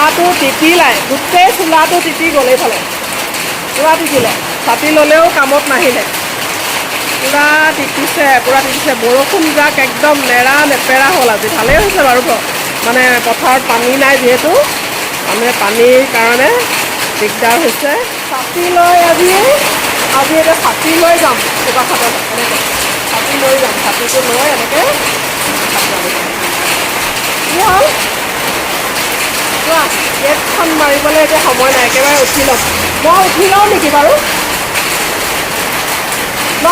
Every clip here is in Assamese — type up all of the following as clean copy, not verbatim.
চোলাটো তিতিলাই গোটেই চোলাটো তিতি গ'ল এইফালে পূৰা তিতিলে ছাতি ল'লেও কামত নাহিলে পূৰা তিতিছে বৰষুণ যাক একদম নেৰা নেপেৰা হ'ল আজি ভালেই হৈছে বাৰু মানে পথাৰত পানী নাই যিহেতু মানুহে পানীৰ কাৰণে দিগদাৰ হৈছে ছাতি লৈ আজি এতিয়া ছাতি লৈ যাম বোকাখাটত এনেকৈ ছাতি লৈ যাম ছাতিটো লৈ এনেকৈ কি হ'ল চোৱা গেটখন মাৰিবলৈ এতিয়া সময় নাই একেবাৰে উঠি ল'ম মই উঠি লওঁ নেকি বাৰু ন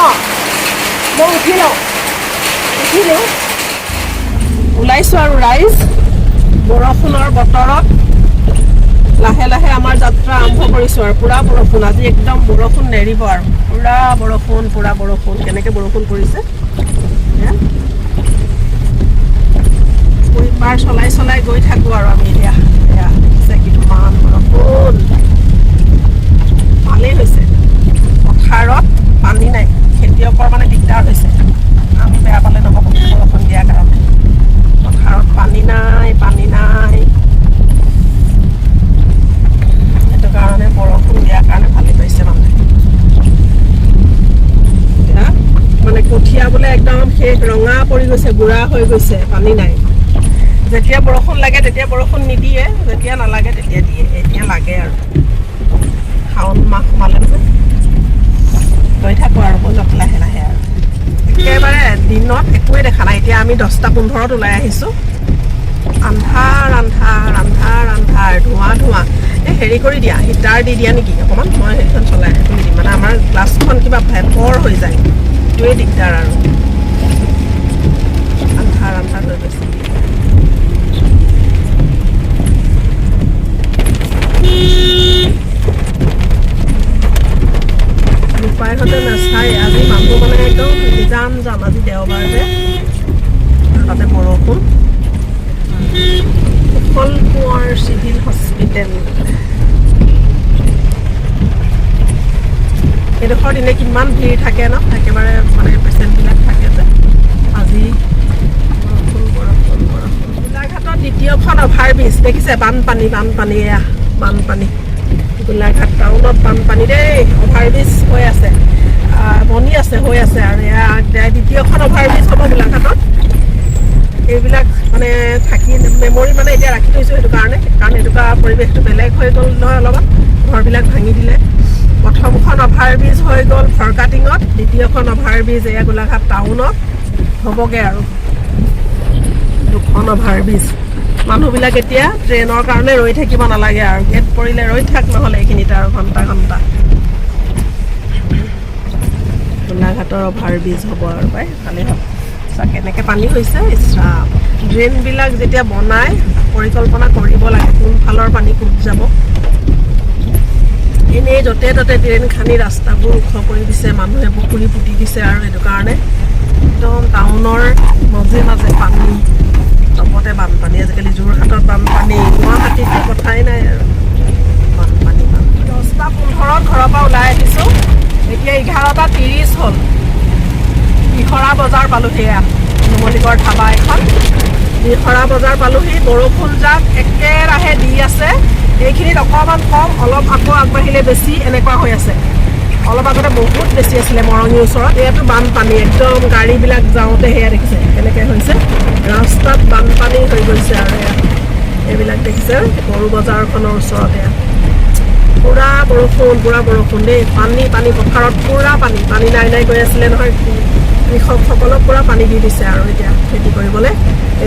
মই উঠি লওঁ ওলাইছোঁ আৰু ৰাইজ বৰষুণৰ বতৰত লাহে লাহে আমাৰ যাত্ৰা আৰম্ভ কৰিছোঁ আৰু পূৰা বৰষুণ আজি একদম বৰষুণ নেৰিব আৰু পূৰা বৰষুণ কেনেকৈ বৰষুণ পৰিছে বাৰ চলাই গৈ থাকোঁ আৰু আমি এতিয়া কিমান বৰষুণ ভালেই হৈছে পথাৰত পানী নাই খেতিয়কৰ মানে দিগদাৰ হৈছে আমি বেয়া পালে নহ'ব বৰষুণ দিয়াৰ কাৰণে পথাৰত পানী নাই সেইটো কাৰণে বৰষুণ দিয়াৰ কাৰণে ভালেই পাইছে মানুহে এতিয়া মানে কঠীয়া বোলে একদম শেষ ৰঙা পৰি গৈছে বুঢ়া হৈ গৈছে পানী নাই যেতিয়া বৰষুণ লাগে তেতিয়া বৰষুণ নিদিয়ে যেতিয়া নালাগে তেতিয়া দিয়ে এতিয়া লাগে আৰু শাওণ মাহ সোমালে নহয় গৈ থাকোঁ আৰু বজত লাহে লাহে আৰু একেবাৰে দিনত একোৱে দেখা নাই এতিয়া আমি 10:15 ওলাই আহিছোঁ আন্ধাৰ ধোঁৱা এই হেৰি কৰি দিয়া হিটাৰ দি দিয়া নেকি অকণমান মই হেৰিখন চলাই খুলি দিম মানে আমাৰ গ্লাছখন কিবা ভেপৰ হৈ যায় এইটোৱে দিগদাৰ আৰু আন্ধাৰ হৈ গৈছে উপায়হঁতে নাচায় আজি মানুহ মানে একদম যাম আজি দেওবাৰ যে তাতে বৰষুণ উখল কোঁৱৰ চিভিল হস্পিটেল এইডোখৰ দিনে কিমান ভিৰ থাকে ন একেবাৰে মানে পেচেণ্টবিলাক থাকে যে আজি বৰষুণ গোলাঘাটত দ্বিতীয়খন অভাৰব্ৰিজ দেখিছে বানপানী এয়া বানপানী গোলাঘাট টাউনত বানপানী দেই অভাৰব্ৰিজ হৈ আছে হৈ আছে আৰু এয়া দ্বিতীয়খন অভাৰব্ৰিজ হ'ব গোলাঘাটত এইবিলাক মানে থাকি মেমৰি মানে এতিয়া ৰাখি থৈছোঁ সেইটো কাৰণে কাৰণ এনেকুৱা পৰিৱেশটো বেলেগ হৈ গ'ল নহয় অলপমান ঘৰবিলাক ভাঙি দিলে প্ৰথমখন অভাৰব্ৰিজ হৈ গ'ল ফৰকাটিঙত দ্বিতীয়খন অভাৰব্ৰিজ এয়া গোলাঘাট টাউনত হ'বগৈ আৰু দুখন অভাৰব্ৰিজ মানুহবিলাক এতিয়া ট্ৰেইনৰ কাৰণে ৰৈ থাকিব নালাগে আৰু গেট পৰিলে ৰৈ থাক নহ'লে এইখিনিতে আৰু ঘণ্টা গোলাঘাটৰ অভাৰব্ৰিজ হ'ব আৰু পাই ভালেই হ'ব কেনেকৈ পানী হৈছে ইছৰাম ড্ৰেইনবিলাক যেতিয়া বনাই পৰিকল্পনা কৰিব লাগে কোনফালৰ পানী ক'ত যাব এনেই য'তে ত'তে ড্ৰেইন খান্দি ৰাস্তাবোৰ ওখ কৰি দিছে মানুহে পুখুৰী পুতি দিছে আৰু সেইটো কাৰণে একদম টাউনৰ মাজে পানী চবতে বানপানী আজিকালি যোৰহাটত বানপানী গুৱাহাটীততো কথাই নাই আৰু বানপানী 10:15 ঘৰৰ পৰা ওলাই আহিছোঁ এতিয়া 11:30 হ'ল দিখৰা বজাৰ পালোহি এয়া নুমলীগড় ধাবা এখন দিখৰা বজাৰ পালোহি বৰষুণ যাক একেৰাহে দি আছে এইখিনিত অকণমান কম অলপ আকৌ আগবাঢ়িলে বেছি এনেকুৱা হৈ আছে অলপ আগতে বহুত বেছি আছিলে মৰঙীৰ ওচৰত ইয়াতো বানপানী একদম গাড়ীবিলাক যাওঁতে সেয়া দেখিছে কেনেকৈ হৈছে ৰাস্তাত বানপানী হৈ গৈছে আৰু এয়া এইবিলাক দেখিছে সৰু বজাৰখনৰ ওচৰত এয়া পূৰা বৰষুণ দেই পানী পথাৰত পূৰা পানী নাই গৈ আছিলে নহয় কৃষকসকলক পূৰা পানী দি দিছে আৰু এতিয়া খেতি কৰিবলৈ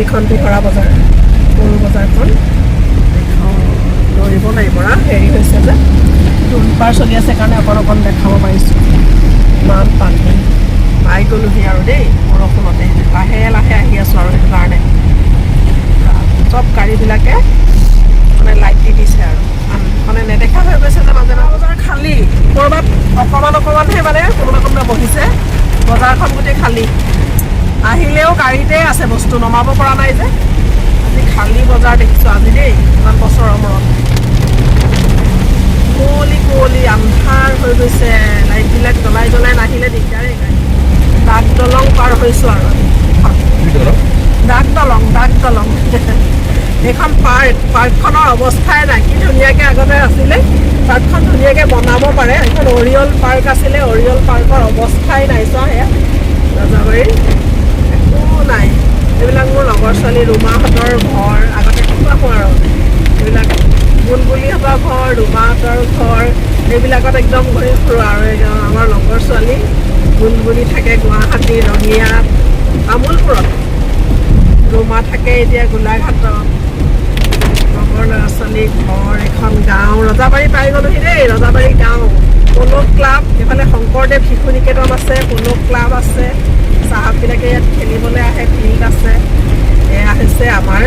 এইখন দিখৰা বজাৰ সৰু বজাৰখন দৌৰিব নাই পৰা হেৰি হৈছে যে টুলপাৰ চলি আছে কাৰণে অকণ দেখাব পাৰিছোঁ ইমান পানী পাই গ'লোহি আৰু দেই বৰষুণতে লাহে আহি আছোঁ আৰু সেইটো কাৰণে চব গাড়ীবিলাকে মানে লাইট দি দিছে আৰু মানে নেদেখা হৈ গৈছে যে মাজে বজাৰ খালী ক'ৰবাত অকণমানহে মানে কোনোবা বহিছে বজাৰখন গোটেই খালী আহিলেও গাড়ীতে আছে বস্তু নমাব পৰা নাই যে আজি খালী বজাৰ দেখিছোঁ আজি দেই ইমান বছৰৰ মূৰত কুঁৱলী আন্ধাৰ হৈ গৈছে লাইটবিলাক জ্বলাই নাহিলে দিগদাৰেই গাড়ী ডাক দলং পাৰ হৈছোঁ আৰু ডাক দলং এইখন পাৰ্কখনৰ অৱস্থাই নাই, কি ধুনীয়াকৈ আগতে আছিলে। পাৰ্কখন ধুনীয়াকৈ বনাব পাৰে। এখন অৰিয়ল পাৰ্ক আছিলে, অৰিয়ল পাৰ্কৰ অৱস্থাই নাই। চোৱা সেয়া ৰজাবাৰীৰ একো নাই। এইবিলাক মোৰ লগৰ ছোৱালী ৰুমাহঁতৰ ঘৰ, আগতে কোৱা শুনো আৰু এইবিলাক বুলবুলিহঁতৰ ঘৰ, ৰুমাহঁতৰ ঘৰ, এইবিলাকত একদম ঘূৰি ফুৰোঁ আৰু আমাৰ লগৰ ছোৱালী বুলবুলি থাকে গুৱাহাটী ৰঙিয়াত, তামোলপুৰত, ৰুমা থাকে এতিয়া গোলাঘাটত। লগৰ ল'ৰা ছোৱালী ঘৰ এখন গাঁও, ৰজাবাৰী পাই গ'লোহি দেই। ৰজাবাৰী গাঁও, প'ল' ক্লাব, এইফালে শংকৰদেৱ শিশু নিকেতন আছে, প'ল' ক্লাব আছে, চাহাববিলাকে ইয়াত খেলিবলৈ আহে, ফিল্ড আছে। এয়া হৈছে আমাৰ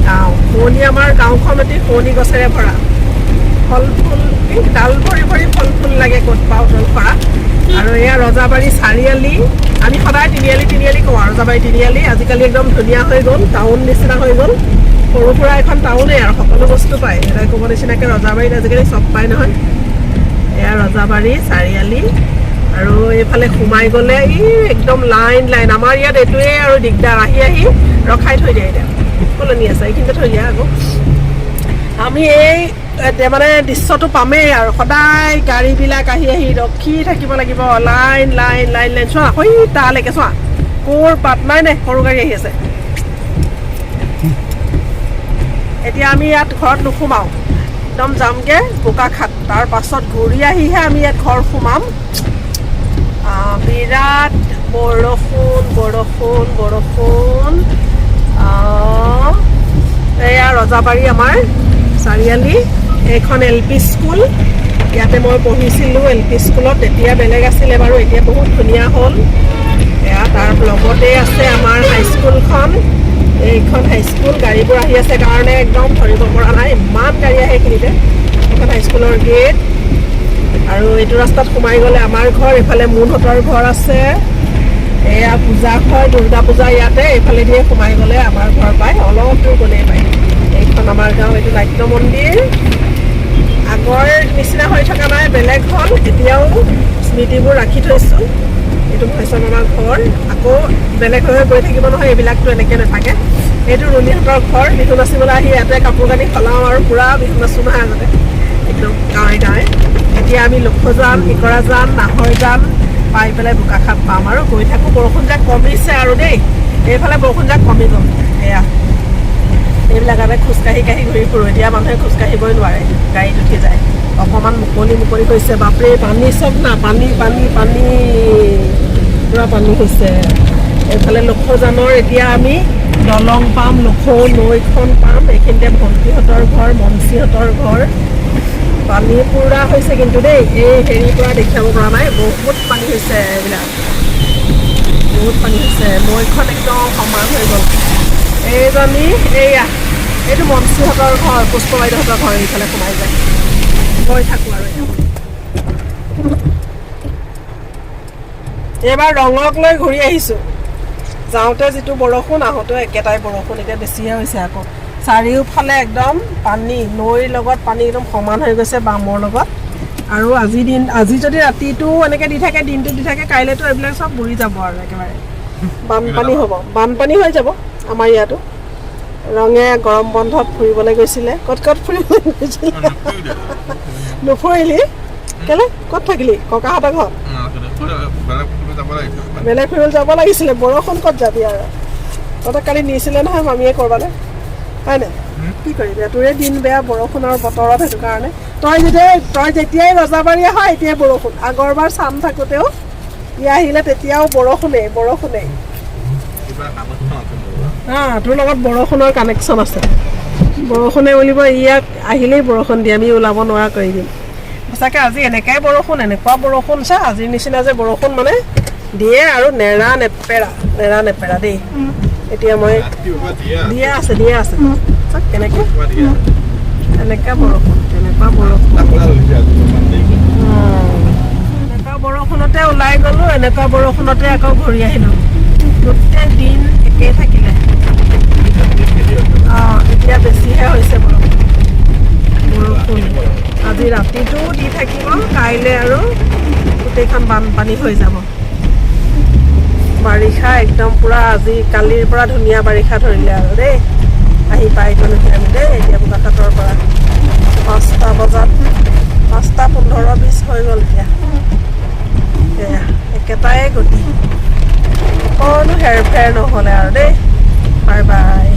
গাঁও। শুৱনি, আমাৰ গাঁওখন অতি শুৱনি গছেৰে ভৰা, ফল ফুল, ডাল ভৰি ভৰি ফল ফুল লাগে ক'ত পাওঁ তল ভৰা। আৰু এয়া ৰজাবাৰী চাৰিআলি, আমি সদায় তিনিআলি কওঁ আৰু ৰজাবাৰী তিনিআলি। আজিকালি একদম ধুনীয়া হৈ গ'ল, টাউন নিচিনা হৈ গ'ল, সৰু সুৰা এখন টাউনেই আৰু সকলো বস্তু পায়। এটা ক'ব নিচিনাকৈ ৰজাবাৰীত আজিকালি চব পায় নহয়। এয়া ৰজাবাৰী চাৰিআলি। আৰু এইফালে সোমাই গ'লে একদম লাইন লাইন। আমাৰ ইয়াত এইটোৱে আৰু দিগদাৰ, আহি আহি ৰখাই থৈ দিয়ে। এতিয়া কলনি আছে, এইখিনিতে থৈ দিয়া আকৌ। আমি এই মানে দৃশ্যটো পামেই আৰু সদায় গাড়ীবিলাক আহি আহি ৰখি থাকিব লাগিব, লাইন লাইন লাইন লাইন। চোৱা হৈ তালৈকে চোৱা, ক'ৰ পাত নাই নে সৰু গাড়ী আহি আছে। এতিয়া আমি ইয়াত ঘৰত নোসোমাওঁ, একদম যামগৈ বোকাখাট, তাৰ পাছত ঘূৰি আহিহে আমি ইয়াত ঘৰ সোমাম। বিৰাট বৰষুণ বৰষুণ বৰষুণ। এয়া ৰজাবাৰী আমাৰ চাৰিআলি, এইখন LP স্কুল, ইয়াতে মই পঢ়িছিলোঁ LP স্কুলত। তেতিয়া বেলেগ আছিলে বাৰু, এতিয়া বহুত ধুনীয়া হ'ল। এয়া তাৰ লগতে আছে আমাৰ হাইস্কুলখন, এইখন হাইস্কুল। গাড়ীবোৰ আহি আছে কাৰণে একদম ধৰিব পৰা নাই, ইমান গাড়ী আহে এইখিনিতে। এইখন হাইস্কুলৰ গেট। আৰু এইটো ৰাস্তাত সোমাই গ'লে আমাৰ ঘৰ, এইফালে মোনহঁতৰ ঘৰ আছে। এয়া পূজা হয়, দুৰ্গা পূজা ইয়াতে, এইফালে দিয়ে সোমাই গ'লে আমাৰ ঘৰ পায়, অলপ দূৰ গ'লেই পায়। এইখন আমাৰ গাঁও, এইটো নাট্য মন্দিৰ। আগৰ নিচিনা হৈ থকা নাই, বেলেগ হ'ল। এতিয়াও স্মৃতিবোৰ ৰাখি থৈছোঁ। এইটো ভৈচম আমাৰ ঘৰ, আকৌ বেলেগ হৈ গৈ থাকিব নহয়, এইবিলাকতো এনেকৈ নাথাকে। এইটো ৰুণীহঁতৰ ঘৰ, বিহু নাচিবলৈ আহি ইয়াতে কাপোৰ কানি সলাওঁ আৰু পূৰা বিহু নাচোঁ নহয় আগতে, একদম গাঁৱে গাঁৱে। এতিয়া আমি লক্ষজান, ইকৰাজান, নাহৰজান পাই পেলাই বোকাখাট পাম আৰু গৈ থাকোঁ। বৰষুণজাক কমিছে আৰু দেই, এইফালে বৰষুণজাক কমি গ'ল। এয়া এইবিলাক আমি খোজকাঢ়ি কাঢ়ি ঘূৰি ফুৰোঁ। এতিয়া মানুহে খোজকাঢ়িবই নোৱাৰে, গাড়ীত উঠি যায়। অকণমান মুকলি মুকলি হৈছে, বাপৰে পানী চব না, পানী পানী পানী, পূৰা পানী হৈছে। এইফালে লক্ষজানৰ এতিয়া আমি দলং পাম, লখৌ নৈখন পাম। এইখিনিতে ভণ্টিহঁতৰ ঘৰ, মঞ্চীহঁতৰ ঘৰ। পানী পূৰা হৈছে কিন্তু দেই, এই হেৰিৰ পৰা দেখাব পৰা নাই, বহুত পানী হৈছে। এইবিলাক বহুত পানী হৈছে, নৈখন একদম সমান হৈ গ'ল। এইজনী এইয়া, এইটো মঞ্চীহঁতৰ ঘৰ, পুষ্প বাইদেউহঁতৰ ঘৰ, এইফালে সোমাই যায়। গৈ থাকোঁ আৰু এইবাৰ ৰঙক লৈ ঘূৰি আহিছোঁ। যাওঁতে যিটো বৰষুণ, আহোঁতেও একেটাই বৰষুণ, এতিয়া বেছিহে হৈছে আকৌ। চাৰিওফালে একদম পানী, নৈৰ লগত পানী একদম সমান হৈ গৈছে বামৰ লগত। আৰু আজি যদি ৰাতিটো এনেকৈ দি থাকে, দিনটো দি থাকে, কাইলৈতো এইবিলাক চব বুৰি যাব আৰু একেবাৰে বানপানী হ'ব, বানপানী হৈ যাব আমাৰ ইয়াতো। ৰঙে গৰম বন্ধত ফুৰিবলৈ গৈছিলে, ক'ত ক'ত ফুৰিবলৈ গৈছিলে? নুফুৰিলি কেলে? ক'ত থাকিলি? ককাহঁতৰ ঘৰত? বেলেগ ফুৰিবলৈ যাব লাগিছিলে, বৰষুণ ক'ত যাবি আৰু। তহঁতক কালি নিছিলে নহয় মামীয়ে ক'ৰবালৈ, হয় নাই? কি কৰিবি, তোৰে দিন বেয়া বৰষুণৰ বতৰত, সেইটো কাৰণে। তই যেতিয়াই ৰজাবাৰী আহ, এতিয়াই বৰষুণ। আগৰবাৰ চাম থাকোঁতেও ইয়াত আহিলে তেতিয়াও বৰষুণেই বৰষুণেই। তোৰ লগত বৰষুণৰ কানেকশ্যন আছে। বৰষুণে বুলিব, ইয়াত আহিলেই বৰষুণ দিয়ে, আমি ওলাব নোৱাৰা কৰি দিম। সঁচাকৈ আজি এনেকুৱাই বৰষুণ, এনেকুৱা বৰষুণ চা, আজিৰ নিচিনা যে বৰষুণ মানে দিয়ে আৰু নেৰা নেপেৰা দেই। এতিয়া মই দিয়ে আছে চাওক কেনেকৈ, এনেকুৱা বৰষুণ, এনেকুৱা বৰষুণতে ওলাই গ'লোঁ, এনেকুৱা বৰষুণতে আকৌ ঘূৰি আহিলোঁ। গোটেই দিন একেই থাকিলে। এতিয়া বেছিহে হৈছে বৰষুণ। আজি ৰাতিটো দি থাকিব, কাইলৈ আৰু গোটেইখন বানপানী হৈ যাব। বাৰিষা একদম পূৰা, আজি কালিৰ পৰা ধুনীয়া বাৰিষা ধৰিলে আৰু দেই। আহি পাইগ'লো আমি দেই এতিয়া বোকাখাটৰ পৰা 5টা বজাত 5:15-20 হৈ গ'ল এতিয়া এয়া একেটাই গতি কোনো হেৰফেৰ নহ'লে আৰু দেই বাই বাই